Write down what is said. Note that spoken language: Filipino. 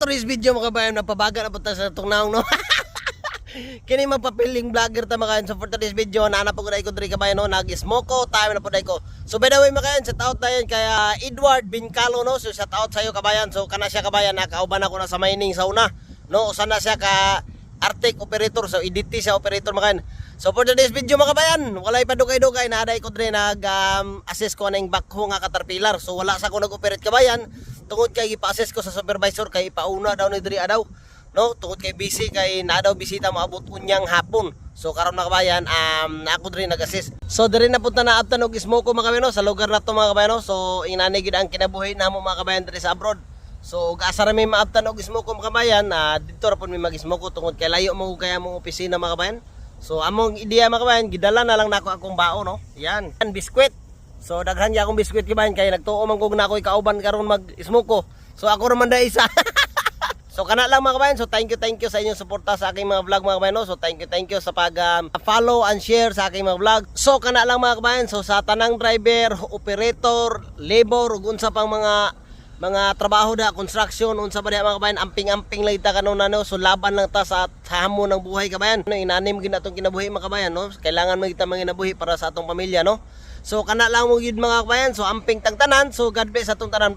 today's video mga kabayan, napabaga na po tayo sa itong naong no. Kini magpapiling vlogger ta mga kabayan. So for today's video, naanap po ko na ikot rin kabayan no, nag-smoko, tayo na po na ko. So by the way mga kabayan, shout out tayo kaya Edward Bincalo no. So shout out sa'yo kabayan. So kana siya kabayan, nakauban ako na sa mining sa una. No, usan na siya ka Arctic operator. So EDT siya operator mga kabayan. So for today's video mga kabayan, walay pa dugay-dugay na aday ko rin nag-assess ko ng backhoe nga Caterpillar. So wala sa ko nag-operate kabayan. Tungod kay ipa-assess ko sa supervisor kay ipauna daw ni diri adaw. No, tungod kay busy kay na daw bisita maabot unyang hapon. So karon mga kabayan, ako diri nag-assist. So diri na punta na abtan og Ismoco mga kabayan no, sa lugar na to mga kabayan no. So inani gid ang kinabuhi namo mga kabayan diri sa abroad. So asa ra may maabtan og Ismoco mga kabayan, dito ra pud may mag-Ismoco tungod kay layo mo kaya mong opisina mga kabayan. So among ideya mga kabayan, gidala na lang nako akong bao no. Yan, biskwit. So daghan niya akong biskwit kabayan kay nagtuo man kog na ako'y kauban karon mag-Ismoco. So ako ra man da isa. So kana lang mga kabayan. So thank you sa inyong suporta sa aking mga vlog mga kabayan no. So thank you sa pag-follow and share sa aking mga vlog. So kana lang mga kabayan. So sa tanang driver, operator, labor ug unsa pang mga trabaho da, construction, unsa ba diha mga kabayan, amping-amping lang ta kanon no. So laban lang ta sa hamon ng buhay kabayan. No, inanim gid natong kinabuhi mga kabayan no. Kailangan mo kita manginabuhi para sa atong pamilya no. So kana lang mo gid mga kabayan. So amping tagtanan. So God bless sa atong tanan.